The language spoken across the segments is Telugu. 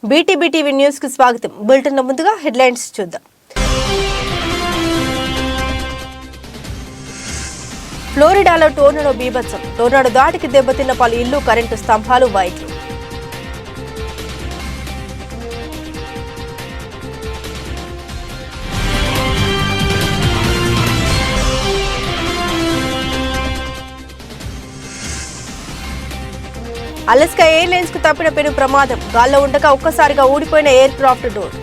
బీటీబీటీవీ న్యూస్ కు స్వాగతం. బులెటిన్ లో ముందుగా హెడ్లైన్స్ చూద్దాం. ఫ్లోరిడాలో టోర్నడో బీభత్సం. టోర్నడో దాటికి దెబ్బతిన్న పలు ఇళ్లు, కరెంటు స్తంభాలు, వైర్లు. అలస్కా ఎయిర్లైన్స్ కు తప్పిన పెను ప్రమాదం. గాల్లో ఉండగా ఒక్కసారిగా ఊడిపోయిన ఎయిర్ క్రాఫ్ట్ డోర్.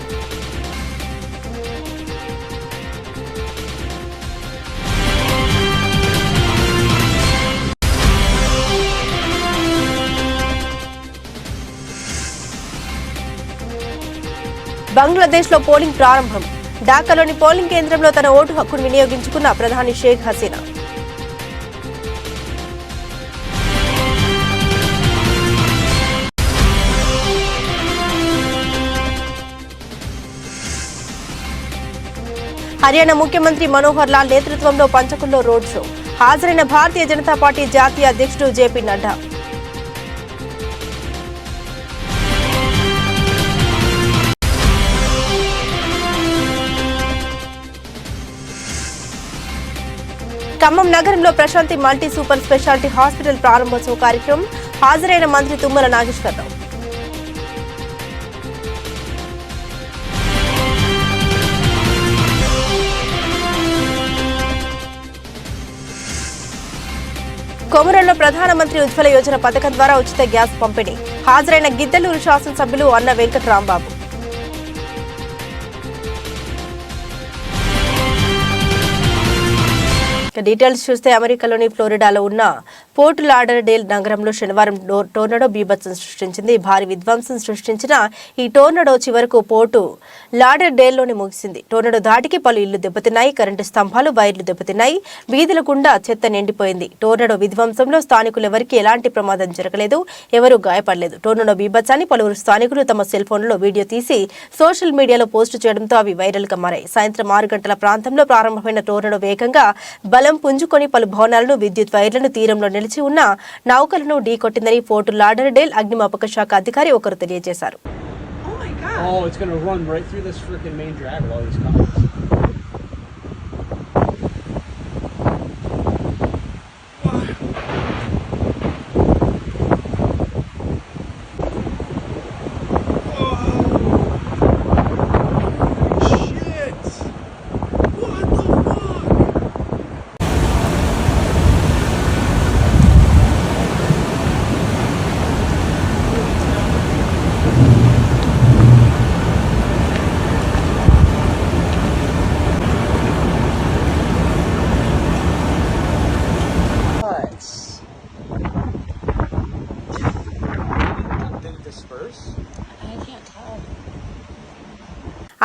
బంగ్లాదేశ్ లో పోలింగ్ ప్రారంభం. ఢాకాలోని పోలింగ్ కేంద్రంలో తన ఓటు హక్కును వినియోగించుకున్న ప్రధాని షేక్ హసీనా. హర్యానా ముఖ్యమంత్రి మనోహర్ లాల్ నేతృత్వంలో పంచకుల్లో రోడ్ షో. హాజరైన భారతీయ జనతా పార్టీ జాతీయ అధ్యక్షుడు జేపీ నడ్డా. ఖమ్మం నగరంలో Prashanti multi super speciality hospital ప్రారంభోత్సవ కార్యక్రమం. హాజరైన మంత్రి తుమ్మల నాగేశ్వరరావు. కొమరంలో ప్రధానమంత్రి ఉజ్వల యోజన పథకం ద్వారా ఉచిత గ్యాస్ పంపిణీ. హాజరైన గిద్దలూరు శాసనసభ్యులు అన్న వెంకట్రాంబాబు. డీటెయిల్స్ చూస్తే అమెరికాలోని ఫ్లోరిడాలో ఉన్న పోర్ట్ లాడర్డేల్ నగరంలో శనివారం టోర్నడో బీభత్సం సృష్టించింది. భారీ విధ్వంసం సృష్టించిన ఈ టోర్నడో చివరకు పోర్టు లాడర్డేల్లోనే ముగిసింది. టోర్నడో ధాటికి పలు ఇళ్లు దెబ్బతిన్నాయి, కరెంటు స్తంభాలు, వైర్లు దెబ్బతిన్నాయి, వీధుల గుండా చెత్త నిండిపోయింది. టోర్నడో విధ్వంసంలో స్థానికులెవరికీ ఎలాంటి ప్రమాదం జరగలేదు, ఎవరూ గాయపడలేదు. టోర్నడో బీభత్సాన్ని పలువురు స్థానికులు తమ సెల్ ఫోన్లలో వీడియో తీసి సోషల్ మీడియాలో పోస్టు చేయడంతో అవి వైరల్ గా మారాయి. సాయంత్రం 6 గంటల ప్రాంతంలో ప్రారంభమైన టోర్నడో వేగంగా బలం పుంజుకొని పలు భవనాలను, విద్యుత్ వైర్లను, తీరంలో నిలిచి ఉన్న నౌకలను ఢీకొట్టిందని పోర్ట్ లాడర్డేల్ అగ్నిమాపక శాఖ అధికారి ఒకరు తెలియజేశారు.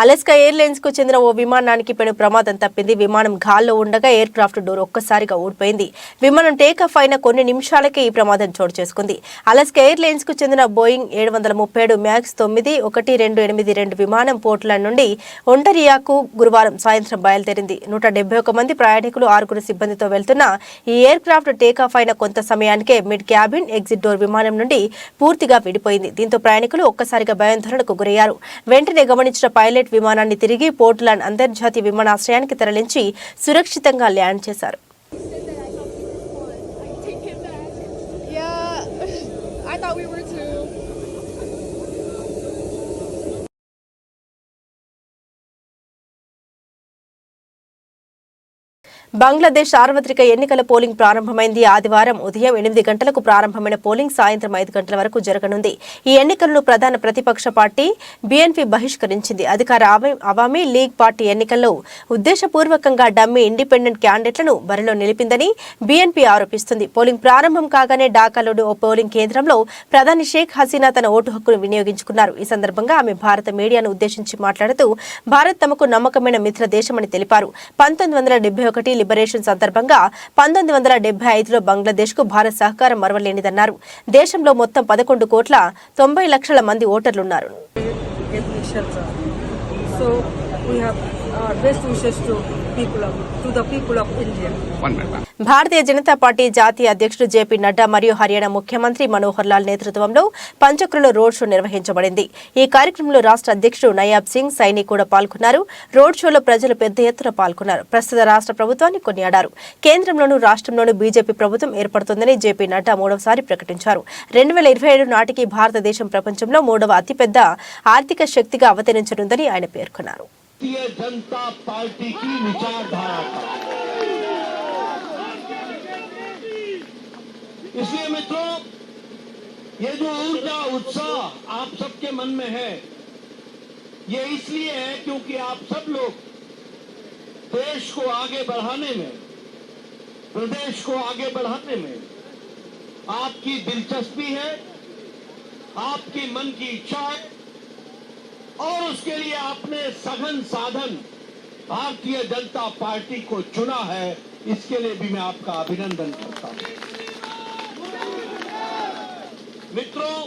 అలస్కా ఎయిర్లైన్స్ కు చెందిన ఓ విమానానికి పెను ప్రమాదం తప్పింది. విమానం గాల్లో ఉండగా ఎయిర్ క్రాఫ్ట్ డోర్ ఒక్కసారిగా ఊడిపోయింది. విమానం టేకాఫ్ అయిన కొన్ని నిమిషాలకే ఈ ప్రమాదం చోటు చేసుకుంది. అలస్కా ఎయిర్లైన్స్ కు చెందిన బోయింగ్ 737 మ్యాక్స్ 9-1282 విమానం పోర్ట్లాండ్ నుండి ఒంటరియాకు గురువారం సాయంత్రం బయలుదేరింది. 171 మంది ప్రయాణికులు, 6 సిబ్బందితో వెళ్తున్న ఈ ఎయిర్ క్రాఫ్ట్ టేకాఫ్ అయిన కొంత సమయానికే మిడ్ క్యాబిన్ ఎగ్జిట్ డోర్ విమానం నుండి పూర్తిగా విడిపోయింది. దీంతో ప్రయాణికులు ఒక్కసారిగా భయాందోళనకు గురయ్యారు. వెంటనే గమనించిన పైలట్ విమానాన్ని తిరిగి పోర్ట్లాండ్ అంతర్జాతీయ విమానాశ్రయానికి తరలించి సురక్షితంగా ల్యాండ్ చేశారు. బంగ్లాదేశ్ సార్వత్రిక ఎన్నికల పోలింగ్ ప్రారంభమైంది. ఆదివారం ఉదయం 8 గంటలకు ప్రారంభమైన పోలింగ్ సాయంత్రం 5 గంటల వరకు జరగనుంది. ఈ ఎన్నికలను ప్రధాన ప్రతిపక్ష పార్టీ బీఎన్పీ బహిష్కరించింది. అధికార అవామీ లీగ్ పార్టీ ఎన్నికల్లో ఉద్దేశపూర్వకంగా డమ్మీ ఇండిపెండెంట్ క్యాండిడేట్లను బరిలో నిలిపిందని బీఎన్పీ ఆరోపిస్తుంది. పోలింగ్ ప్రారంభం కాగానే ఢాకాలోని ఓ పోలింగ్ కేంద్రంలో ప్రధాని షేక్ హసీనా తన ఓటు హక్కును వినియోగించుకున్నారు. ఈ సందర్భంగా ఆమె భారత మీడియాను ఉద్దేశించి మాట్లాడుతూ భారత్ తమకు నమ్మకమైన మిత్ర దేశమని తెలిపారు. 1971 లిబరేషన్ సందర్భంగా 1975లో బంగ్లాదేశ్ కు భారత్ సహకారం మరవలేనిదన్నారు. దేశంలో మొత్తం 11,90,00,000 మంది ఓటర్లున్నారు. భారతీయ జనతా పార్టీ జాతీయ అధ్యక్షుడు జేపీ నడ్డా మరియు హర్యానా ముఖ్యమంత్రి మనోహర్ లాల్ నేతృత్వంలో పంచకులలో రోడ్ షో నిర్వహించబడింది. ఈ కార్యక్రమంలో రాష్ట్ర అధ్యక్షుడు నయాబ్ సింగ్ సైని కూడా పాల్గొన్నారు. రోడ్ షోలో ప్రజలు పెద్ద ఎత్తున పాల్గొన్నారు. ప్రస్తుత రాష్ట్ర ప్రభుత్వాన్ని కొనియాడారు. కేంద్రంలోనూ రాష్ట్రంలోనూ బీజేపీ ప్రభుత్వం ఏర్పడుతుందని జేపీ నడ్డా మూడవసారి ప్రకటించారు. 2027 నాటికి భారతదేశం ప్రపంచంలో మూడవ అతిపెద్ద ఆర్థిక శక్తిగా అవతరించనుందని ఆయన పేర్కొన్నారు. इसलिए मित्रों, ये जो ऊर्जा उत्साह आप सबके मन में है, ये इसलिए है क्योंकि आप सब लोग देश को आगे बढ़ाने में, प्रदेश को आगे बढ़ाने में आपकी दिलचस्पी है, आपकी मन की इच्छा है और उसके लिए आपने सघन साधन भारतीय जनता पार्टी को चुना है. इसके लिए भी मैं आपका अभिनंदन करता हूं. मित्रों,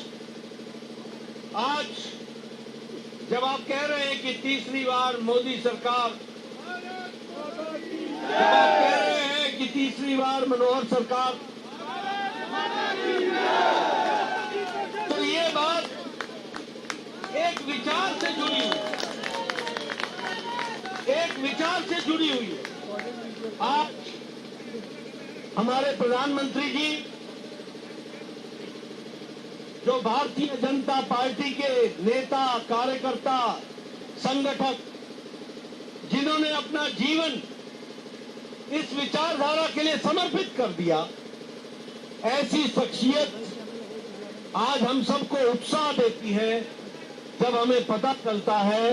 आज जब आप कह रहे हैं कि तीसरी बार मोदी सरकार, जब आप कह रहे हैं कि तीसरी बार मनोहर सरकार, तो ये बात एक विचार से जुड़ी हुई है, एक विचार से जुड़ी हुई है. आज हमारे प्रधानमंत्री जी जो भारतीय जनता पार्टी के नेता, कार्यकर्ता, संगठक, जिन्होंने अपना जीवन इस विचारधारा के लिए समर्पित कर दिया, ऐसी शख्सियत आज हम सबको उत्साह देती है जब हमें पता चलता है.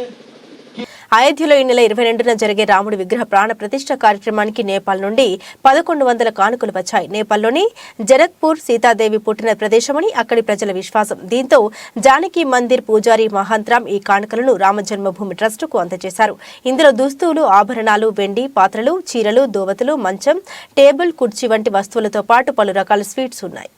అయోధ్యలో ఈ నెల 22న జరిగే రాముడి విగ్రహ ప్రాణ ప్రతిష్ఠ కార్యక్రమానికి నేపాల్ నుండి 1100 కానుకలు వచ్చాయి. నేపాల్లోని జనక్పూర్ సీతాదేవి పుట్టిన ప్రదేశమని అక్కడి ప్రజల విశ్వాసం. దీంతో జానకి మందిర్ పూజారి మహంత్రాం ఈ కానుకలను రామ జన్మభూమి ట్రస్టుకు అందజేశారు. ఇందులో దుస్తులు, ఆభరణాలు, వెండి పాత్రలు, చీరలు, దోవతులు, మంచం, టేబుల్, కుర్చీ వంటి వస్తువులతో పాటు పలు రకాల స్వీట్స్ ఉన్నాయి.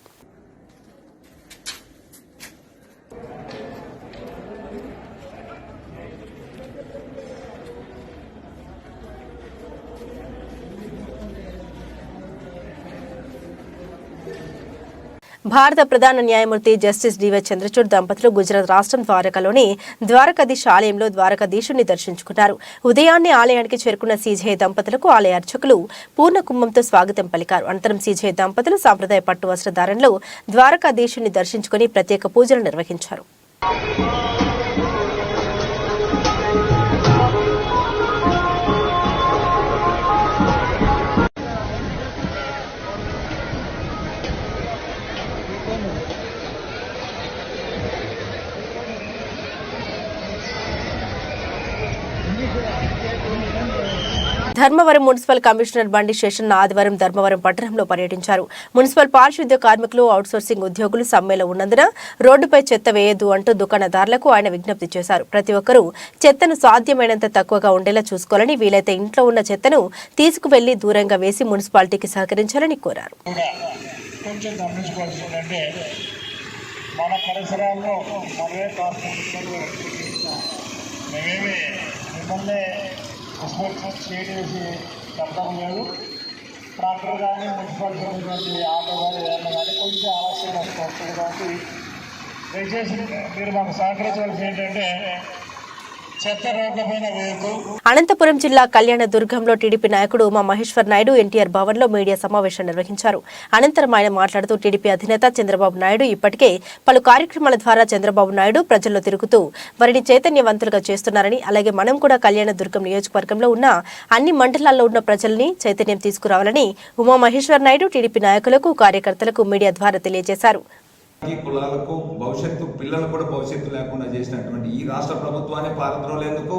భారత ప్రధాన న్యాయమూర్తి జస్టిస్ డివై చంద్రచూడ్ దంపతులు గుజరాత్ రాష్ట్రం ద్వారకలోని ద్వారకాధీశ ఆలయంలో ద్వారకాధీశుని దర్శించుకున్నారు. ఉదయాన్నే ఆలయానికి చేరుకున్న సీజే దంపతులకు ఆలయ అర్చకులు పూర్ణ కుంభంతో స్వాగతం పలికారు. అనంతరం సీజే దంపతులు సాంప్రదాయ పట్టు వస్త్రధారణలో ద్వారకాధీశుని దర్శించుకుని ప్రత్యేక పూజలు నిర్వహించారు. ధర్మవరం మున్సిపల్ కమిషనర్ బండి శేషన్ ఆదివారం ధర్మవరం పట్టణంలో పర్యటించారు. మున్సిపల్ పారిశుద్ధ్య కార్మికులు, అవుట్సోర్సింగ్ ఉద్యోగులు సమ్మెలో ఉన్నందున రోడ్డుపై చెత్త వేయొద్దు అంటూ దుకాణదారులకు ఆయన విజ్ఞప్తి చేశారు. ప్రతి ఒక్కరూ చెత్తను సాధ్యమైనంత తక్కువగా ఉండేలా చూసుకోవాలని, వీలైతే ఇంట్లో ఉన్న చెత్తను తీసుకువెళ్లి దూరంగా వేసి మున్సిపాలిటీకి సహకరించాలని కోరారు. చేసి చెప్పడం లేదు. ట్రాక్టర్ కానీ మున్సిపాలిటీ ఆటో కానీ ఏదైనా కానీ కొంచెం ఆలస్యం వస్తుంది కాబట్టి దయచేసి మీరు మాకు సహకరించవలసి ఏంటంటే అనంతపురం జిల్లా కళ్యాణ దుర్గంలో టీడీపీ నాయకుడు ఉమా మహేశ్వర్ నాయుడు ఎన్టీఆర్ భవన్ లో మీడియా సమావేశం నిర్వహించారు. అనంతరం ఆయన మాట్లాడుతూ టీడీపీ అధినేత చంద్రబాబు నాయుడు ఇప్పటికే పలు కార్యక్రమాల ద్వారా చంద్రబాబు నాయుడు ప్రజల్లో తిరుగుతూ వారిని చైతన్యవంతులుగా చేస్తున్నారని, అలాగే మనం కూడా కళ్యాణ దుర్గం నియోజకవర్గంలో ఉన్న అన్ని మండలాల్లో ఉన్న ప్రజల్ని చైతన్యం తీసుకురావాలని ఉమా మహేశ్వర్ నాయుడు టీడీపీ నాయకులకు, కార్యకర్తలకు మీడియా ద్వారా తెలియజేశారు. కులాలకు భవిష్యత్తు పిల్లలు కూడా భవిష్యత్తు లేకుండా చేసినటువంటి ఈ రాష్ట్ర ప్రభుత్వాన్ని పారద్రోలేందుకు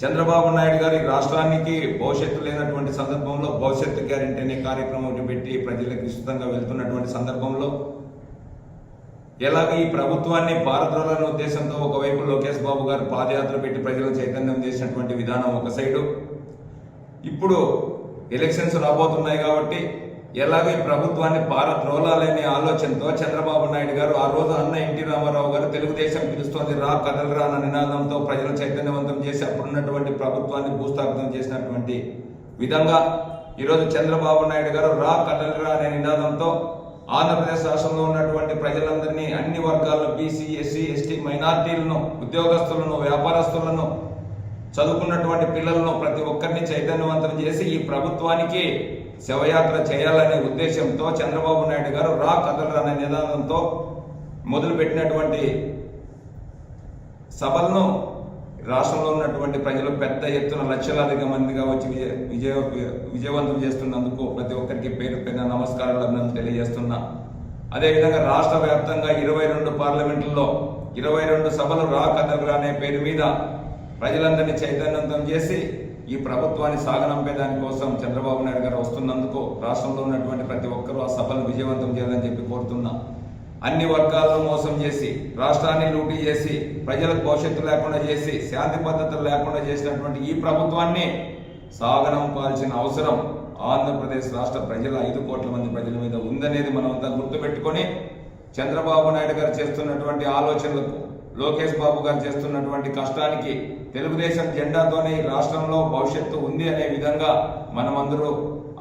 చంద్రబాబు నాయుడు గారి రాష్ట్రానికి భవిష్యత్తు లేనటువంటి సందర్భంలో భవిష్యత్తు గ్యారెంటీ అనే కార్యక్రమం పెట్టి ప్రజలకు విస్తృతంగా వెళ్తున్నటువంటి సందర్భంలో ఎలాగ ఈ ప్రభుత్వాన్ని పారద్రోలనే ఉద్దేశంతో ఒకవైపు లోకేష్ బాబు గారు పాదయాత్ర పెట్టి ప్రజలను చైతన్యం చేసినటువంటి విధానం ఒక సైడు, ఇప్పుడు ఎలక్షన్స్ రాబోతున్నాయి కాబట్టి ఎలాగో ఈ ప్రభుత్వాన్ని పారద్రోలాలనే ఆలోచనతో చంద్రబాబు నాయుడు గారు ఆ రోజు అన్న ఎన్టీ రామారావు గారు తెలుగుదేశం పిలుస్తోంది రా కథలు రా అన్న నినాదంతో ప్రజలు చైతన్యవంతం చేసి అప్పుడున్నటువంటి ప్రభుత్వాన్ని భూస్థాపితం చేసినటువంటి విధంగా ఈరోజు చంద్రబాబు నాయుడు గారు రా కదలరా అనే నినాదంతో ఆంధ్రప్రదేశ్ రాష్ట్రంలో ఉన్నటువంటి ప్రజలందరినీ, అన్ని వర్గాలను, బీసీ, ఎస్సీ, ఎస్టీ, మైనార్టీలను, ఉద్యోగస్తులను, వ్యాపారస్తులను, చదువుకున్నటువంటి పిల్లలను ప్రతి ఒక్కరిని చైతన్యవంతం చేసి ఈ ప్రభుత్వానికి శవయాత్ర చేయాలనే ఉద్దేశంతో చంద్రబాబు నాయుడు గారు రా కదలరా అనే నినాదంతో మొదలుపెట్టినటువంటి సభలను రాష్ట్రంలో ఉన్నటువంటి ప్రజలు పెద్ద ఎత్తున లక్షలాదిగా మందిగా వచ్చి విజయవంతం చేస్తున్నందుకు ప్రతి ఒక్కరికి పేరు పేరున నమస్కారాలు అభినందనలు తెలియజేస్తున్నా. అదేవిధంగా రాష్ట్ర వ్యాప్తంగా 22 పార్లమెంట్లలో 22 సభలు రా కదలరా అనే పేరు మీద ప్రజలందరినీ చైతన్యవంతం చేసి ఈ ప్రభుత్వాన్ని సాగనంపేదాని కోసం చంద్రబాబు నాయుడు గారు వస్తున్నందుకు రాష్ట్రంలో ఉన్నటువంటి ప్రతి ఒక్కరూ ఆ సభలు విజయవంతం చేయాలని చెప్పి కోరుతున్నా. అన్ని వర్గాలను మోసం చేసి, రాష్ట్రాన్ని లూటీ చేసి, ప్రజలకు భవిష్యత్తు లేకుండా చేసి, శాంతి భద్రతలు లేకుండా చేసినటువంటి ఈ ప్రభుత్వాన్ని సాగనంపాల్సిన అవసరం ఆంధ్రప్రదేశ్ రాష్ట్ర ప్రజల 5 కోట్ల మంది ప్రజల మీద ఉందనేది మనమంతా గుర్తుపెట్టుకొని చంద్రబాబు నాయుడు గారు చేస్తున్నటువంటి ఆలోచనలకు, లోకేష్ బాబు గారు చేస్తున్నటువంటి కష్టానికి తెలుగుదేశం జెండాతోనే ఈ రాష్ట్రంలో భవిష్యత్తు ఉంది అనే విధంగా మనమందరూ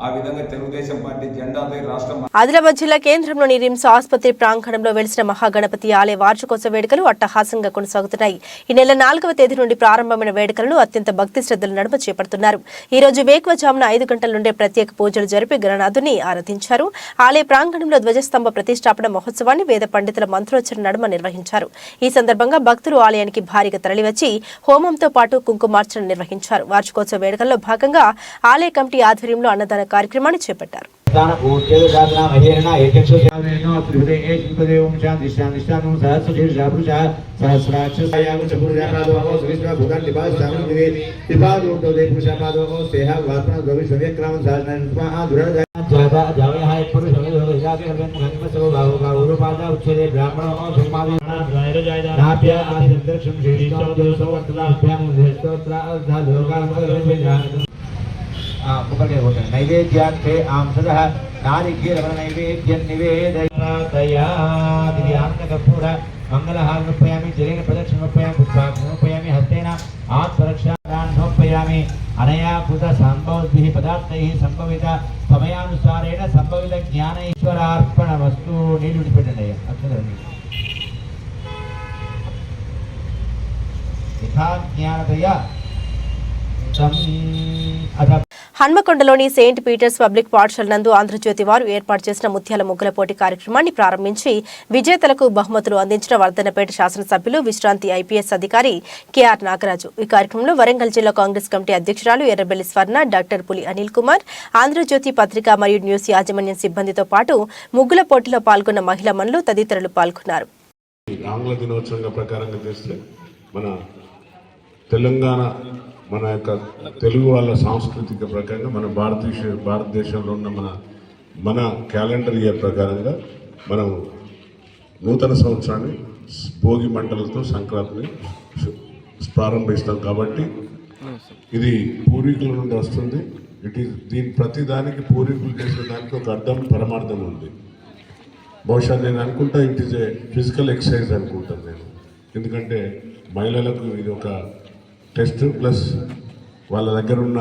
ఆ విధంగా తెలుగుదేశం పార్టీ జెండాతో ఈ రాష్ట్రం. ఆదిలాబాద్ జిల్లా కేంద్రంలోని రిమ్స్ ఆసుపత్రి ప్రాంగణంలో వెలిసిన మహాగణపతి ఆలయ వార్షికోత్సవ వేడుకలు అట్టహాసంగా కొనసాగుతున్నాయి. ఈ నెల 4వ తేదీ నుండి ప్రారంభమైన వేడుకలను అత్యంత భక్తి శ్రద్ధల నడుమ చేపడుతున్నారు. ఈ రోజు వేకువజామున 5 గంటల నుండే ప్రత్యేక పూజలు జరిపి గణనాథుని ఆరాధించారు. ఆలయ ప్రాంగణంలో ధ్వజస్తంభ ప్రతిష్టాపన మహోత్సవాన్ని వేద పండితుల మంత్రోచ్చరణ నడుమ నిర్వహించారు. ఈ సందర్భంగా భక్తులు ఆలయానికి భారీగా తరలివచ్చి హోమంతో పాటు కుంకుమార్చన నిర్వహించారు. వార్షికోత్సవ వేడుకల్లో భాగంగా ఆలయ కమిటీ ఆధ్వర్యంలో అన్నదాన కార్యక్రమాన్ని చేపట్టారు. नैवेद्यार्थे आंसदः नारिकेलवनैवेद्यं निवेदयामि मङ्गलहारमुपयामि जलेन प्रदक्षिणमुपयामि पुष्पाक्षमुपयामि हस्तेन आत्मरक्षादानमुपयामि अनया कृत सम्भवद्भिः पदार्थैः सम्भवित समयानुसारेण सम्भवित ज्ञान ईश्वरार्पणमस्तु नीलुडिपेटण्डय अक्षरनि यथा ज्ञानतया హన్మకొండలోని సెయింట్ పీటర్స్ పబ్లిక్ పాఠశాల నందు ఆంధ్రజ్యోతి వారు ఏర్పాటు చేసిన ముత్యాల ముగ్గుల పోటీ కార్యక్రమాన్ని ప్రారంభించి విజేతలకు బహుమతులు అందించిన వర్ధన్నపేట శాసనసభ్యులు విశ్రాంతి ఐపీఎస్ అధికారి కెఆర్ నాగరాజు. ఈ కార్యక్రమంలో వరంగల్ జిల్లా కాంగ్రెస్ కమిటీ అధ్యక్షురాలు ఎర్రబెల్లి స్వర్ణ, డాక్టర్ పులి అనిల్ కుమార్, ఆంధ్రజ్యోతి పత్రిక మరియు న్యూస్ యాజమాన్యం సిబ్బందితో పాటు ముగ్గుల పోటీలో పాల్గొన్న మహిళా మనులు తదితరులు పాల్గొన్నారు. ఆంగ్ల దినోత్సవంగా ప్రకారంగా చేస్తే మన తెలంగాణ మన యొక్క తెలుగు వాళ్ళ సాంస్కృతిక ప్రకారంగా మన భారతదేశంలో ఉన్న మన క్యాలెండర్ ఇయర్ ప్రకారంగా మనం నూతన సంవత్సరాన్ని భోగి మంటలతో సంక్రాంతిని ప్రారంభిస్తాం. కాబట్టి ఇది పూర్వీకుల నుండి వస్తుంది. ప్రతి దానికి పూర్వీకులు చేసిన దానికి ఒక అర్థం, పరమార్థం ఉంది. బహుశా నేను అనుకుంటా it is a physical exercise అనుకుంటాను నేను. ఎందుకంటే మహిళలకు ఇది ఒక టెస్ట్ ప్లస్ వాళ్ళ దగ్గర ఉన్న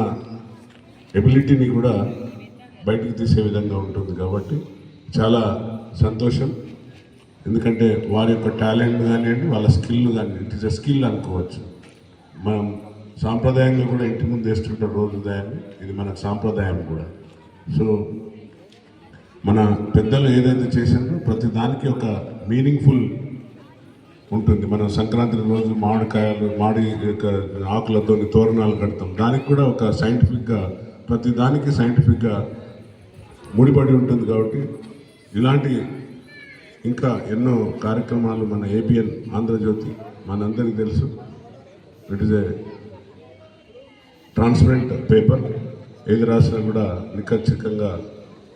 ఎబిలిటీని కూడా బయటకు తీసే విధంగా ఉంటుంది. కాబట్టి చాలా సంతోషం. ఎందుకంటే వారి యొక్క టాలెంట్ కానివ్వండి, వాళ్ళ స్కిల్ కానీ, ఇట్ ఈస్ ఎ స్కిల్ అనుకోవచ్చు. మనం సాంప్రదాయంగా కూడా ఇంటి ముందు వేస్తుంటారు రోజు ఉదయాన్ని, ఇది మన సాంప్రదాయం కూడా. సో మన పెద్దలు ఏదైతే చేసిందో ప్రతి దానికి ఒక మీనింగ్ఫుల్ ఉంటుంది. మనం సంక్రాంతి రోజు మామిడి యొక్క ఆకులతో తోరణాలు కడతాం. దానికి కూడా ఒక సైంటిఫిక్గా, ప్రతి దానికి సైంటిఫిక్గా ముడిపడి ఉంటుంది. కాబట్టి ఇలాంటి ఇంకా ఎన్నో కార్యక్రమాలు మన ఏబిఎన్ ఆంధ్రజ్యోతి మనందరికీ తెలుసు. It is a transparent paper. ఏది రాసినా కూడా నిఖచ్చితంగా,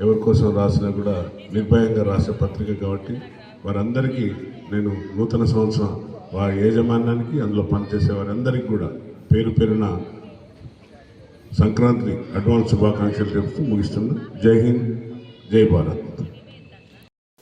ఎవరి కోసం రాసినా కూడా నిర్భయంగా రాసే పత్రిక. కాబట్టి వారందరికీ నేను నూతన సంవత్సరం వారి యాజమాన్యానికి, అందులో పనిచేసే వారందరికీ కూడా పేరు పేరున సంక్రాంతి అడ్వాన్స్ శుభాకాంక్షలు చెబుతూ ముగిస్తున్నా. జై హింద్, జై భారత్.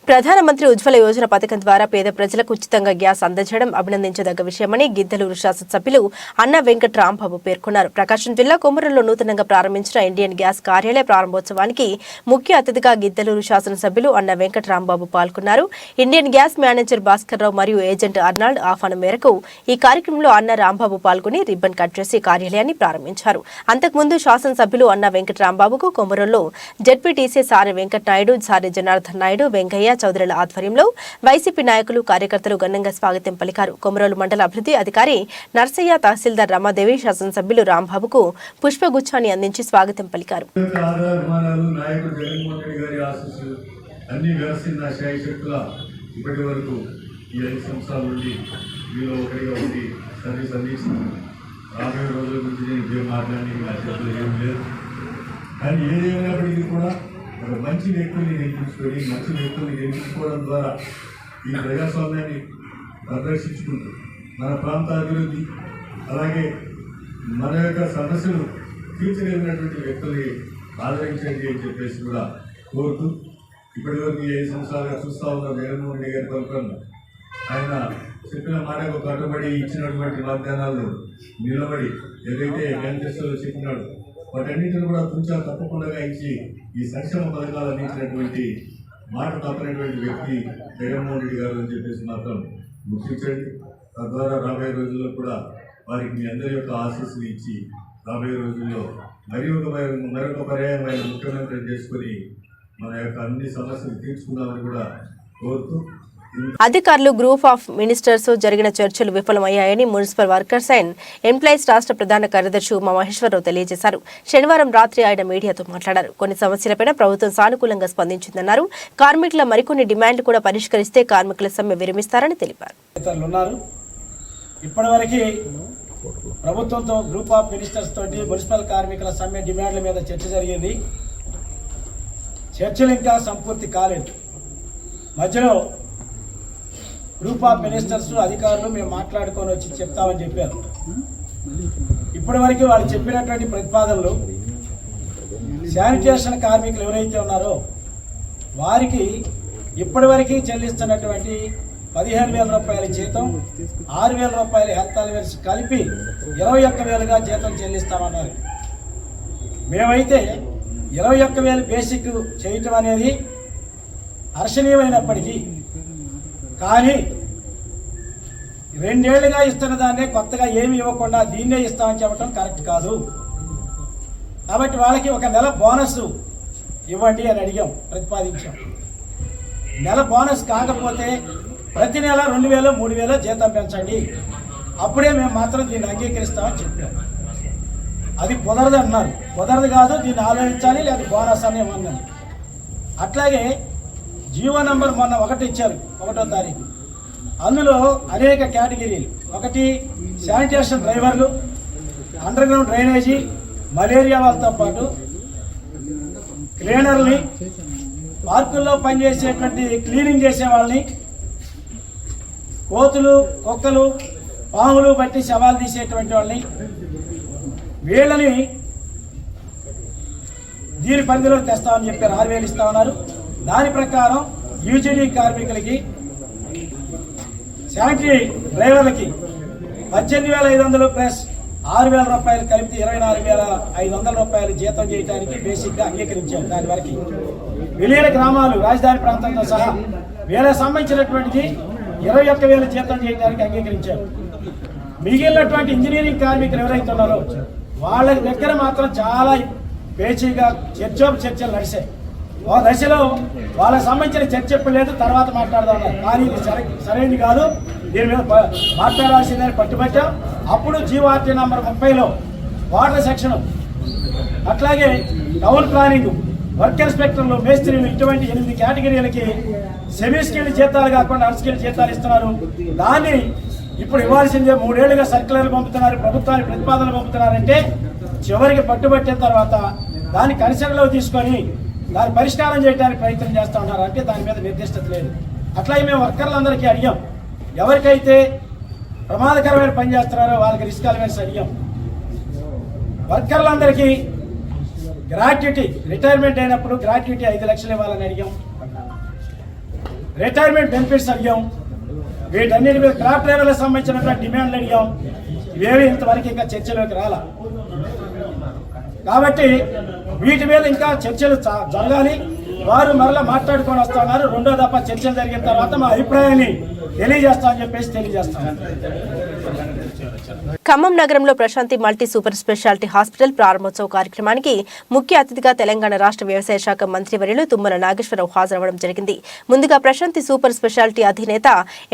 ప్రధానమంత్రి ఉజ్వల యోజన పథకం ద్వారా పేద ప్రజలకు ఉచితంగా గ్యాస్ అందజేయడం అభినందించదగ్గ విషయమని గిద్దలూరు శాసనసభ్యులు అన్న వెంకట రాంబాబు పేర్కొన్నారు. ప్రకాశం జిల్లా కొమరంలో నూతనంగా ప్రారంభించిన ఇండియన్ గ్యాస్ కార్యాలయ ప్రారంభోత్సవానికి ముఖ్య అతిథిగా గిద్దలూరు శాసనసభ్యులు అన్న వెంకట రాంబాబు పాల్గొన్నారు. Indian gas manager Bhaskar Rao మరియు ఏజెంట్ అర్నాల్డ్ ఆహ్వానం మేరకు ఈ కార్యక్రమంలో అన్న రాంబాబు పాల్గొని రిబ్బన్ కట్ చేసి కార్యాలయాన్ని ప్రారంభించారు. అంతకుముందు శాసనసభ్యులు అన్న వెంకట రాంబాబుకు కొమరంలో జెడ్పీటీసీ సారి వెంకట నాయుడు, సారి జనార్దన్ నాయుడు, వెంకయ్య చౌదరుల ఆధ్వర్యంలో వైసీపీ నాయకులు, కార్యకర్తలు ఘనంగా స్వాగతం పలికారు. కొమరోలు మండల అభివృద్ధి అధికారి నర్సయ్య, తహసీల్దార్ రమాదేవి శాసనసభ్యులు రాంబాబుకు పుష్పగుచ్చాన్ని అందించి స్వాగతం పలికారు. కానీ ఏదేమైనప్పటికీ కూడా ఒక మంచి వ్యక్తుల్ని గెలిపించుకొని మంచి వ్యక్తుల్ని గెలిపించుకోవడం ద్వారా ఈ ప్రజాస్వామ్యాన్ని ప్రదర్శించుకుంటూ మన ప్రాంత అభివృద్ధి అలాగే మన యొక్క సమస్యలు తీర్చగలిగినటువంటి వ్యక్తుల్ని ఆదరించండి అని చెప్పేసి కూడా కోరుతూ ఇప్పటివరకు 5 సంవత్సరాలుగా చూస్తూ ఉన్న జగన్మోహన్ రెడ్డి గారి పలుకులను ఆయన చెప్పిన మాటకు కట్టుబడి ఇచ్చినటువంటి వాగ్దానాలు నిలబడి ఏదైతే మేనిఫెస్టోలో చెప్పినాడు వాటన్నింటిని కూడా తుంచా తప్పకుండా ఇచ్చి ఈ సంక్షేమ పథకాలు అందించినటువంటి మాట తప్పనటువంటి వ్యక్తి జగన్మోహన్ రెడ్డి గారు అని చెప్పేసి మాత్రం గుర్తించండి. తద్వారా రాబోయే రోజుల్లో కూడా వారికి మీ అందరి యొక్క ఆశీస్సులు ఇచ్చి రాబోయే రోజుల్లో మరొక పర్యాయమైన ముఖ్యమంత్రి చేసుకొని మన యొక్క అన్ని సమస్యలు తీర్చుకుందామని కూడా కోరుతూ అధికారులు గ్రూప్ ఆఫ్ మినిస్టర్స్ జరిగిన చర్చలు విఫలమయ్యాయని మున్సిపల్ వర్కర్స్ అండ్ ఎంప్లాయీస్ రాష్ట్ర ప్రధాన కార్యదర్శి ఉమా మహేశ్వరరావు తెలియజేశారు. శనివారం రాత్రి ఆయన మీడియాతో మాట్లాడారు. కొన్ని సమస్యలపై ప్రభుత్వం సానుకూలంగా స్పందించిందన్నారు. కార్మికుల మరికొన్ని డిమాండ్లు కూడా పరిష్కరిస్తే కార్మికుల సమ్మె విరమిస్తారని తెలిపారు. ఇప్పటివరకు ప్రభుత్వంతో గ్రూప్ ఆఫ్ మినిస్టర్స్ తోటి మున్సిపల్ కార్మికుల సమ్మె డిమాండ్ల మీద చర్చ జరిగింది. చర్చలు ఇంకా సంపూర్తి కాలేదు. మధ్యలో గ్రూప్ ఆఫ్ మినిస్టర్స్ అధికారులు మేము మాట్లాడుకొని వచ్చి చెప్తామని చెప్పారు. ఇప్పటి వరకు వాళ్ళు చెప్పినటువంటి ప్రతిపాదనలు శానిటేషన్ కార్మికులు ఎవరైతే ఉన్నారో వారికి ఇప్పటివరకు చెల్లిస్తున్నటువంటి 15,000 రూపాయల జీతం, 6,000 రూపాయల హెల్త్ అలవెన్స్ కలిపి 21,000గా జీతం చెల్లిస్తామన్నారు. మేమైతే 21,000 బేసిక్ చేయటం అనేది హర్షణీయమైనప్పటికీ కానీ 2 ఏళ్లుగా ఇస్తున్న దాన్నే కొత్తగా ఏమి ఇవ్వకుండా దీన్నే ఇస్తామని చెప్పడం కరెక్ట్ కాదు. కాబట్టి వాళ్ళకి ఒక నెల బోనస్ ఇవ్వండి అని అడిగాం, ప్రతిపాదించాం. నెల బోనస్ కాకపోతే ప్రతి నెల 2,000, 3,000 జీతం పెంచండి, అప్పుడే మేము మాత్రం దీన్ని అంగీకరిస్తామని చెప్పాం. అది కుదరదు అన్నారు. కుదరదు కాదు, దీన్ని ఆలోచించాలి, లేదా బోనస్ అని ఏమన్నారు. అట్లాగే జీవో నంబర్ మొన్న 1 ఇచ్చారు, 1వ తారీఖు. అందులో అనేక కేటగిరీలు, ఒకటి శానిటేషన్ డ్రైవర్లు, అండర్ గ్రౌండ్ డ్రైనేజీ, మలేరియా వాళ్ళతో పాటు క్లీనర్ని, పార్కుల్లో పనిచేసేటువంటి క్లీనింగ్ చేసే వాళ్ళని, కోతులు, కుక్కలు, పాములు బట్టి శవాలు తీసేటువంటి వాళ్ళని, వీళ్ళని దీని పరిధిలో తెస్తామని చెప్పారు. 6,000 ఇస్తామన్నారు. దాని ప్రకారం యూజీడీ కార్మికులకి, శానిటరీ డ్రైవర్లకి 18,500 ప్లస్ 6,000 రూపాయలు కలిపి 24,500 రూపాయలు జీతం చేయడానికి బేసిక్గా అంగీకరించాం. దాని వరకు విలీన గ్రామాలు, రాజధాని ప్రాంతంతో సహా వీళ్ళకి సంబంధించినటువంటిది 21,000 జీతం చేయడానికి అంగీకరించాం. మిగిలినటువంటి ఇంజనీరింగ్ కార్మికులు ఎవరైతే ఉన్నారో వాళ్ళ దగ్గర మాత్రం చాలా పేచీగా చర్చలు నడిచాయి. ఓ దశలో వాళ్ళకి సంబంధించిన చర్చ లేదు, తర్వాత మాట్లాడదాం. కానీ ఇది సరైనది కాదు, దీని మీద మాట్లాడాల్సిందని పట్టుబట్టాం. అప్పుడు జీవోఆర్టీ నంబర్ 30లో వాటర్ సెక్షన్, అట్లాగే టౌన్ ప్లానింగ్, వర్క్ ఇన్స్పెక్టర్లు, మేస్త్రీలు, ఇటువంటి 8 కేటగిరీలకి సెమీ స్కిల్డ్ జీతాలు కాకుండా అన్స్కిల్డ్ జీతాలు ఇస్తున్నారు. దాన్ని ఇప్పుడు ఇవ్వాల్సిందే 3 ఏళ్లుగా సర్క్యులర్లు పంపుతున్నారు, ప్రభుత్వానికి ప్రతిపాదనలు పంపుతున్నారంటే చివరికి పట్టుబట్టిన తర్వాత దాన్ని కన్సిడర్లో తీసుకొని దాన్ని పరిష్కారం చేయడానికి ప్రయత్నం చేస్తూ ఉన్నారు. అంటే దాని మీద నిర్దిష్టత లేదు. అట్లాగే మేము వర్కర్లందరికీ అడిగాం, ఎవరికైతే ప్రమాదకరమైన పని చేస్తున్నారో వాళ్ళకి రిస్క్ అలవెన్స్ అడిగాం. వర్కర్లందరికీ గ్రాట్యుటీ, రిటైర్మెంట్ అయినప్పుడు గ్రాట్యుటీ 5 లక్షలు ఇవ్వాలని అడిగాం. రిటైర్మెంట్ బెనిఫిట్స్ అడిగాం, వీటన్నిటి మీద క్రాఫ్ట్ డ్రైవర్లకు సంబంధించినటువంటి డిమాండ్లు అడిగాం. ఇవేవి ఇంతవరకు ఇంకా చర్చలోకి రాలా. కాబట్టి వీటి మీద ఇంకా చర్చలు జరగాలి. వారు మరలా మాట్లాడుకొని వస్తున్నారు. రెండో దఫా చర్చలు జరిగిన తర్వాత మా అభిప్రాయాన్ని తెలియజేస్తామని చెప్పేసి తెలియజేస్తాను. ఖమ్మం నగరంలో Prashanti multi super speciality hospital ప్రారంభోత్సవ కార్యక్రమానికి ముఖ్య అతిథిగా తెలంగాణ రాష్ట్ర వ్యవసాయ శాఖ మంత్రివర్యులు తుమ్మల నాగేశ్వరరావు హాజరవడం జరిగింది. ముందుగా ప్రశాంతి సూపర్ స్పెషాలిటీ అధినేత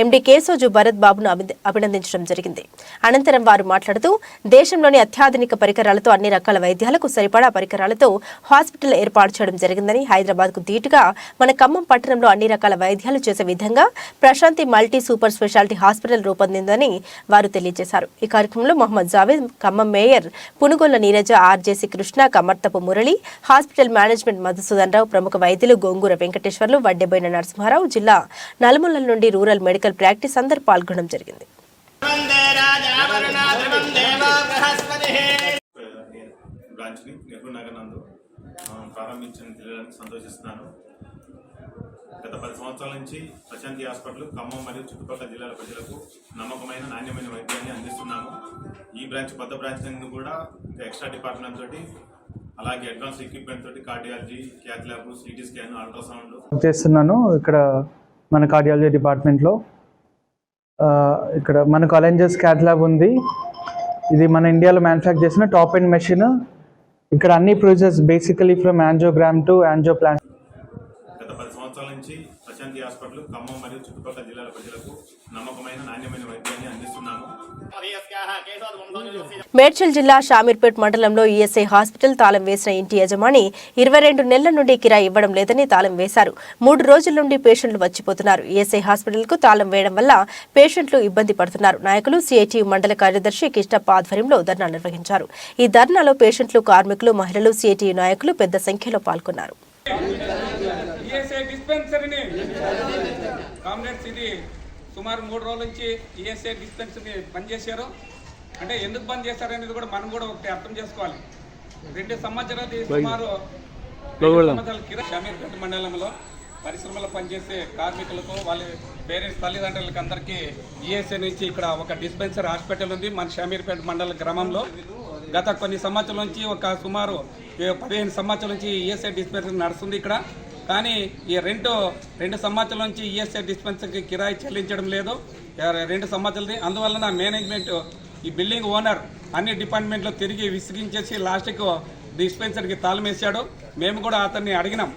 ఎండి కేశోజు భరత్ బాబును అభినందించడం జరిగింది. అనంతరం వారు మాట్లాడుతూ దేశంలోని అత్యాధునిక పరికరాలతో అన్ని రకాల వైద్యాలకు సరిపడా పరికరాలతో హాస్పిటల్ ఏర్పాటు చేయడం జరిగిందని, హైదరాబాద్కు ధీటుగా మన ఖమ్మం పట్టణంలో అన్ని రకాల వైద్యాలు చేసే విధంగా Prashanti multi super speciality hospital రూపొందిందని వారు తెలియజేశారు. ఈ కార్యక్రమంలో Mohammed Javed, Khammam mayor Punugolla Neeraja, RJC Krishna, Kamarthapu Murali, hospital management Madhusudan Rao, ప్రముఖ వైద్యులు గోంగూర వెంకటేశ్వర్లు, వడ్డెబోయిన నరసింహారావు, జిల్లా నలుమూలల నుండి రూరల్ మెడికల్ ప్రాక్టీస్ అందరూ పాల్గొనడం జరిగింది. బ్రాంచ్ని నెహ్రూ నగర్ నందు ప్రారంభించిన తెలియడానికి సంతోషిస్తున్నాను. గత 10 సంవత్సరాల నుంచి ప్రశాంతి హాస్పిటల్ ఖమ్మం మరియు చుట్టుపక్కల జిల్లాల ప్రజలకు నమ్మకమైన నాణ్యమైన వైద్యాన్ని అందిస్తున్నాము. ఈ బ్రాంచ్ కొత్త బ్రాంచ్ నందు కూడా ఎక్స్ట్రా డిపార్ట్మెంట్ తోటి, అలాగే అడ్వాన్స్ ఎక్విప్మెంట్ తోటి cardiology, cath lab, CT scan, ultrasound చేస్తున్నాను. ఇక్కడ మన కార్డియాలజీ డిపార్ట్మెంట్లో ఇక్కడ మన కాలేంజెస్ క్యాత్ ల్యాబ్ ఉంది. ఇది మన ఇండియాలో మ్యానుఫ్యాక్చర్ చేసిన టాప్ ఎండ్ మెషిన్. ఇక్కడ అన్ని process basically from angiogram to angioplasty. గత 10 సంవత్సరాల నుంచి ప్రశాంతి హాస్పిటల్ ఖమ్మం మరియు చుట్టుపక్కల జిల్లాల ప్రజలకు నమ్మకమైన నాణ్యమైన వైద్యాన్ని అందిస్తున్నాము. మేడ్చల్ జిల్లా షామీర్పేట్ మండలంలో ఈఎస్ఐ హాస్పిటల్ తాళం వేసిన ఇంటి యజమాని 22 నెలల నుండి కిరాయి ఇవ్వడం లేదని తాళం వేశారు. 3 రోజుల నుండి పేషెంట్లు వచ్చిపోతున్నారు. ఈఎస్ఐ హాస్పిటల్ కు తాళం వేయడం వల్ల పేషెంట్లు ఇబ్బంది పడుతున్నారు. నాయకులు సిఐటియు మండల కార్యదర్శి కిష్టప్ప ఆధ్వర్యంలో ధర్నా నిర్వహించారు. ఈ ధర్నాలో పేషెంట్లు, కార్మికులు, మహిళలు, సిఐటియు నాయకులు పెద్ద సంఖ్యలో పాల్గొన్నారు. సుమారు 3 రోజుల నుంచి ఈఎస్ఐ డిస్పెన్సరీ బంద్ చేశారు. అంటే ఎందుకు బంద్ చేశారనేది కూడా మనం కూడా ఒకటి అర్థం చేసుకోవాలి. 2 సంవత్సరాలు సుమారు షామీర్పేట మండలంలో పరిశ్రమలో పనిచేసే కార్మికులకు, వాళ్ళ పేరెంట్స్, తల్లిదండ్రులకి అందరికీ ఈఎస్ఐ నుంచి ఇక్కడ ఒక డిస్పెన్సరీ హాస్పిటల్ ఉంది మన షామీర్పేట మండల గ్రామంలో. గత కొన్ని సంవత్సరాల నుంచి సుమారు 15 సంవత్సరాల నుంచి ఈఎస్ఐ డిస్పెన్సరీ నడుస్తుంది ఇక్కడ. కానీ ఈ 2 సంవత్సరాల నుంచి ఈఎస్ఐ డిస్పెన్సరీకి కిరాయి చెల్లించడం లేదు 2 సంవత్సరాలది. అందువలన మేనేజ్మెంట్, ఈ బిల్డింగ్ ఓనర్ అన్ని డిపార్ట్మెంట్లో తిరిగి విసిగించేసి లాస్ట్కు డిస్పెన్సరీకి తాళం వేశాడు. మేము కూడా అతన్ని అడిగినాం.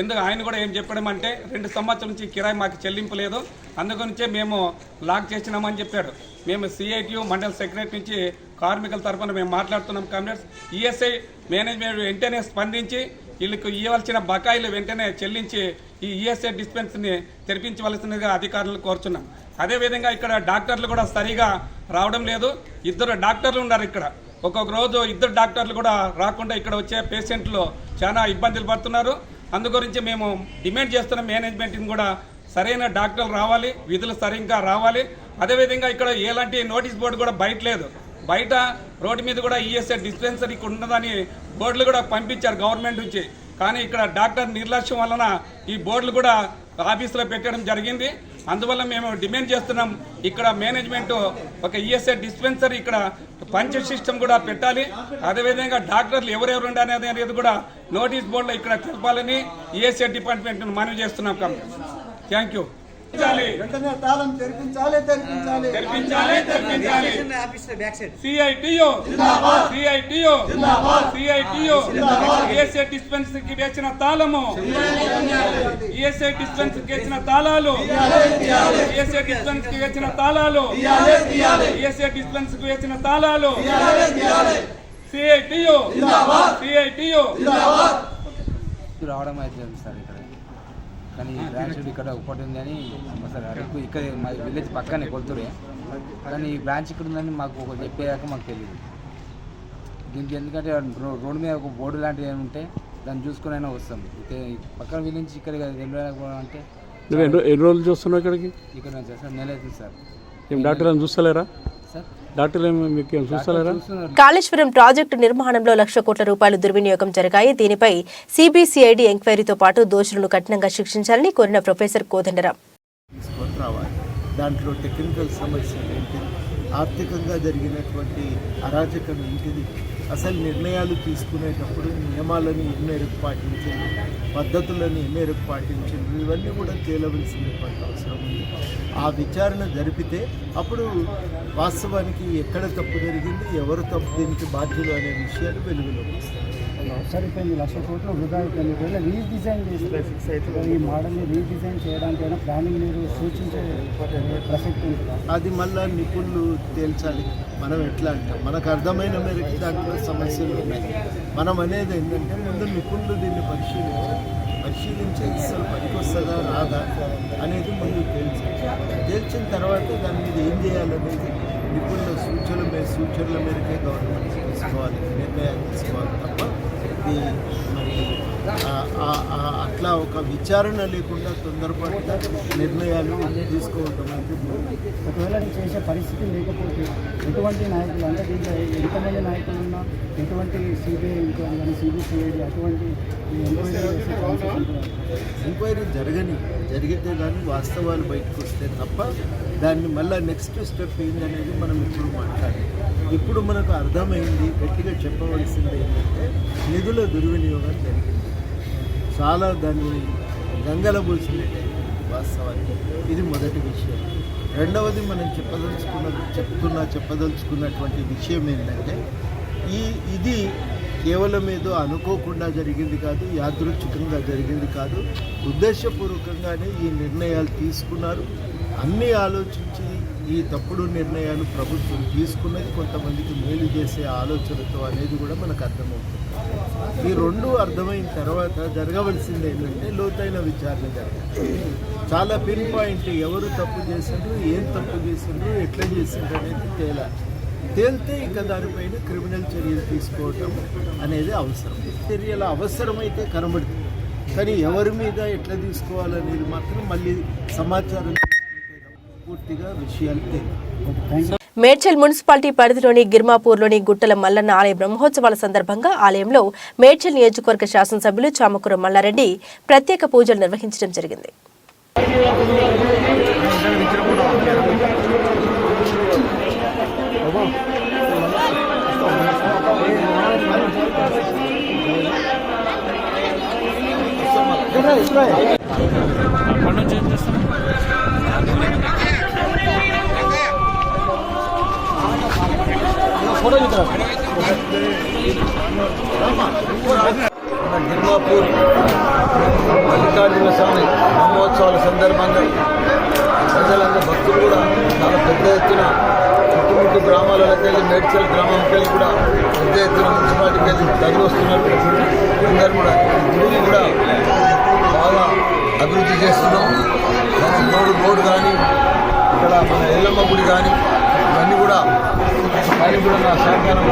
ఎందుకు ఆయన కూడా ఏం చెప్పడం అంటే 2 సంవత్సరాల నుంచి కిరాయి మాకు చెల్లింపు లేదు, అందుగురించే మేము లాక్ చేసినామని చెప్పాడు. మేము సిఐటియు మండల సెక్రటరీ నుంచి కార్మికుల తరఫున మేము మాట్లాడుతున్నాం. కామ్రేడ్స్, ఈఎస్ఐ మేనేజ్మెంట్ వెంటనే స్పందించి వీళ్ళకు ఇవ్వాల్సిన బకాయిలు వెంటనే చెల్లించి ఈ ఈఎస్ఐ డిస్పెన్సరీని తెరిపించవలసిందిగా అధికారులను కోరుచున్నాం. అదేవిధంగా ఇక్కడ డాక్టర్లు కూడా సరిగా రావడం లేదు. 2 డాక్టర్లు ఉన్నారు ఇక్కడ. ఒక్కొక్క రోజు 2 డాక్టర్లు కూడా రాకుండా ఇక్కడ వచ్చే పేషెంట్లు చాలా ఇబ్బందులు పడుతున్నారు. అందుగురించి మేము డిమాండ్ చేస్తున్న మేనేజ్మెంట్ని కూడా సరైన డాక్టర్లు రావాలి, విధులు సరిగ్గా రావాలి. అదేవిధంగా ఇక్కడ ఎలాంటి నోటీస్ బోర్డు కూడా బయట లేదు. బయట రోడ్డు మీద కూడా ఈఎస్ఐ డిస్పెన్సరీకి ఉన్నదని బోర్డులు కూడా పంపించారు గవర్నమెంట్ నుంచి. కానీ ఇక్కడ డాక్టర్ నిర్లక్ష్యం వలన ఈ బోర్డులు కూడా ఆఫీసులో పెట్టడం జరిగింది. అందువల్ల మేము డిమాండ్ చేస్తున్నాం, ఇక్కడ మేనేజ్మెంట్ ఒక ఈఎస్ఐ డిస్పెన్సరీ ఇక్కడ పంచ్ సిస్టమ్ కూడా పెట్టాలి. అదేవిధంగా డాక్టర్లు ఎవరెవరు ఉండాలి అనేది కూడా నోటీస్ బోర్డులో ఇక్కడ తెలపాలని ఈఎస్ఐ డిపార్ట్మెంట్ మనవి చేస్తున్నాం. Thank you. ఈఎస్ఐ డిస్పెన్సరీకి వేసిన తాళము, ఈఎస్ఐ డిస్పెన్సరీకి వేసిన తాళాలు, ఈఎస్ఐ డిస్పెన్సరీకి వేసిన తాళాలు, ఈఎస్ఐ డిస్పెన్సరీకి వేసిన తాళాలు. సిఐటియు రావడం అయితే సార్ ఇక్కడ. కానీ ఈ బ్రాంచ్ ఇక్కడ ఒకటి ఉందని సార్ అరకు ఇక్కడ మా విలేజ్ పక్కనే కొలుతురే. కానీ ఈ బ్రాంచ్ ఇక్కడ ఉందని మాకు ఒక చెప్పేదాకా మాకు తెలియదు. దీనికి ఎందుకంటే రోడ్డు మీద ఒక బోర్డు లాంటిది ఏమి ఉంటే దాన్ని చూసుకుని అయినా వస్తాం. పక్కన విలేజ్ ఇక్కడ వెళ్ళకపోవడం అంటే. ఎన్ని రోజులు చూస్తున్నావు ఇక్కడికి? ఇక్కడ సార్ నెల అవుతుంది సార్. ఏం డాక్టర్లను చూస్తలేరా? సార్ డాక్టర్లు మీకు ఏం చూస్తలేరా? కాళేశ్వరం ప్రాజెక్టు నిర్మాణంలో ₹1,00,00,000 కోట్ల వినియోగం జరిగాయి. దీనిపై సిబిసిఐడి ఎంక్వైరీతో పాటు దోషులను కఠినంగా శిక్షించాలని కోరిన ప్రొఫెసర్ కోదండరాం దాంట్లో టెక్నికల్ సమస్యలు ఏంటిది, ఆర్థికంగా జరిగినటువంటి అరాచకం ఏంటిది, అసలు నిర్ణయాలు తీసుకునేటప్పుడు నియమాలను ఏ మేరకు పాటించారు, పద్ధతులను ఏ మేరకు పాటించారు, ఇవన్నీ కూడా తేలవలసినటువంటి అవసరం ఉంది. ఆ విచారణ జరిపితే అప్పుడు వాస్తవానికి ఎక్కడ తప్పు జరిగింది, ఎవరు తప్పు దీనికి బాధ్యులు అనే విషయాలు వెలుగులోకి వస్తాయి. సరిపోయింది 1,00,000 కోట్లు వృధా అయిపోయింది. ఒకవేళ రీడిజైన్ చేసి ఫిక్స్ అవుతుంది ఈ మోడల్ని రీడిజైన్ చేయడానికైనా ప్లానింగ్ మీరు సూచించే ప్రసక్తి ఉంటుంది. అది మళ్ళీ నిపుణులు తేల్చాలి. మనం ఎట్లా అంటాం, మనకు అర్థమైన మేరకు దాంట్లో సమస్యలు ఉన్నాయి. మనం అనేది ఏంటంటే ముందు నిపుణులు దీన్ని పరిశీలించి అసలు పనికొస్తుందా రాదా అనేది ముందు తేల్చిన తర్వాత దాని మీద ఏం చేయాలనేది నిపుణుల సూచనల మేరకే గవర్నమెంట్ తీసుకోవాలి, నిర్ణయాలు తీసుకోవాలి తప్ప ఇది మరి అట్లా ఒక విచారణ లేకుండా తొందరపాటుగా నిర్ణయాలు తీసుకోవడం అనేది. ఒకవేళ చేసే పరిస్థితి లేకపోతే ఎటువంటి నాయకులు అంటే దీంట్లో ఎంతమంది నాయకులు ఉన్నా ఎటువంటి సిబిఐ ఎంక్వైరీ కానీ సిబిసిఐడి అటువంటి ఎంక్వైరీ జరిగితే కానీ వాస్తవాలు బయటకు వస్తే తప్ప దాన్ని మళ్ళీ నెక్స్ట్ స్టెప్ ఏంటనేది మనం ఇప్పుడు మాట్లాడాలి. ఇప్పుడు మనకు అర్థమైంది, గట్టిగా చెప్పవలసింది ఏంటంటే నిధుల దుర్వినియోగం జరిగింది. చాలా దాన్ని గంగలబోల్సినట్టు వాస్తవానికి ఇది మొదటి విషయం. రెండవది మనం చెప్పదలుచుకున్నటువంటి విషయం ఏంటంటే ఇది కేవలం ఏదో అనుకోకుండా జరిగింది కాదు, యాదృచ్ఛికంగా జరిగింది కాదు, ఉద్దేశపూర్వకంగానే ఈ నిర్ణయాలు తీసుకున్నారు. అన్నీ ఆలోచించి ఈ తప్పుడు నిర్ణయాలు ప్రభుత్వం తీసుకున్నది కొంతమందికి మేలు చేసే ఆలోచనతో అనేది కూడా మనకు అర్థమవుతుంది. ఈ రెండు అర్థమైన తర్వాత జరగవలసింది ఏంటంటే లోతైన విచారణ జరగాలి. చాలా పిన్ పాయింట్ ఎవరు తప్పు చేసిండ్రు, ఏం తప్పు చేసిండ్రు, ఎట్లా చేసిండ్రు అనేది తేలితే ఇంకా దానిపైన క్రిమినల్ చర్యలు తీసుకోవటం అనేది అవసరం. చర్యల అవసరమైతే కనబడుతుంది, కానీ ఎవరి మీద ఎట్లా తీసుకోవాలనేది మాత్రం మళ్ళీ సమాచారం పూర్తిగా విషయాలు తెలియదు. మేడ్చల్ మున్సిపాలిటీ పరిధిలోని గిర్మాపూర్లోని గుట్టల మల్లన్న ఆలయ బ్రహ్మోత్సవాల సందర్భంగా ఆలయంలో మేడ్చల్ నియోజకవర్గ శాసనసభ్యులు చామకూర మల్లారెడ్డి ప్రత్యేక పూజలు నిర్వహించడం జరిగింది. గిర్మాపూర్ మల్లికార్జున స్వామి బ్రహ్మోత్సవాల సందర్భంగా ప్రజలందరూ భక్తులు కూడా చాలా పెద్ద ఎత్తున చుట్టుముట్టు గ్రామాలకి వెళ్ళి మేడ్చల్ గ్రామంకి వెళ్ళి కూడా పెద్ద ఎత్తున మున్సిపాలిటీకి వెళ్ళి తగిలి వస్తున్నారు. అందరూ కూడా గుడిని కూడా బాగా అభివృద్ధి చేస్తున్నాం. రోడ్డు కానీ ఇక్కడ మన ఎల్లమ్మ గుడి కానీ ఇవన్నీ కూడా దానికి కూడా నా సహకారం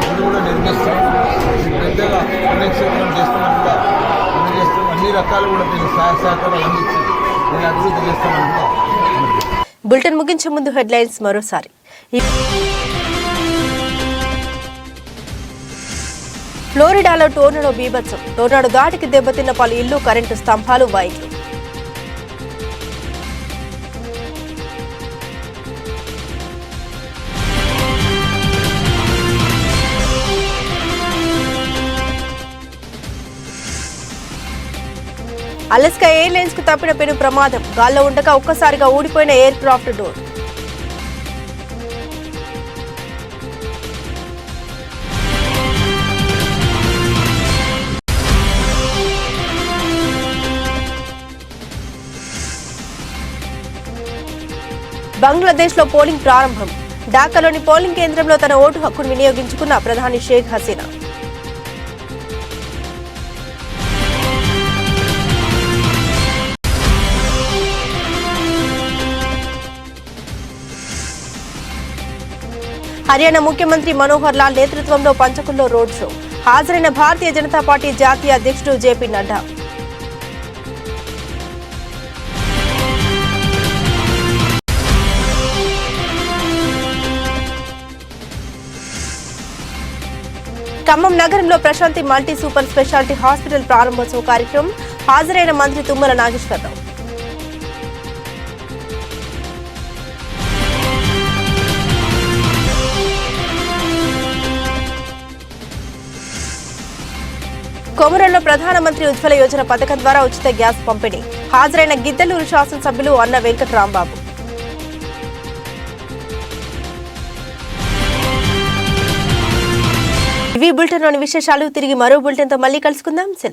గుడి కూడా నిర్మిస్తాం. పెద్దగా పుణ్యక్షేత్రం చేస్తామని కూడా చేస్తాం. అన్ని రకాలు కూడా దీనికి సహకారాలు అందించి నేను అభివృద్ధి చేస్తామని కూడా. బులెటిన్ ముగించే ముందు హెడ్లైన్స్ మరోసారి. ఫ్లోరిడాలో టోర్నడో బీభత్సం. టోర్నడో దాటికి దెబ్బతిన్న పలు ఇళ్లు, కరెంటు స్తంభాలు, వైర్లు. అలస్కా ఎయిర్లైన్స్ కు తప్పిన పెను ప్రమాదం. గాల్లో ఉండగా ఒక్కసారిగా ఊడిపోయిన ఎయిర్ క్రాఫ్ట్ డోర్. బంగ్లాదేశ్లో పోలింగ్ ప్రారంభం. ఢాకాలోని పోలింగ్ కేంద్రంలో తన ఓటు హక్కును వినియోగించుకున్న ప్రధాని షేక్ హసీనా. హర్యానా ముఖ్యమంత్రి మనోహర్ లాల్ నేతృత్వంలో పంచకుల్లో రోడ్ షో. హాజరైన భారతీయ జనతా పార్టీ జాతీయ అధ్యక్షుడు జేపీ నడ్డా. ఖమ్మం నగరంలో Prashanti multi super speciality hospital ప్రారంభోత్సవ కార్యక్రమం. హాజరైన మంత్రి తుమ్మల నాగేశ్వరరావు. కొమరంలో ప్రధానమంత్రి ఉజ్వల యోజన పథకం ద్వారా ఉచిత గ్యాస్ పంపిణీ. హాజరైన గిద్దలూరు శాసనసభ్యులు అన్న వెంకట్రాంబాబు. ఇవి బులెటిన్లోని విశేషాలు. తిరిగి మరో బులెటిన్తో మళ్ళీ కలుసుకుందాం. సెలవు.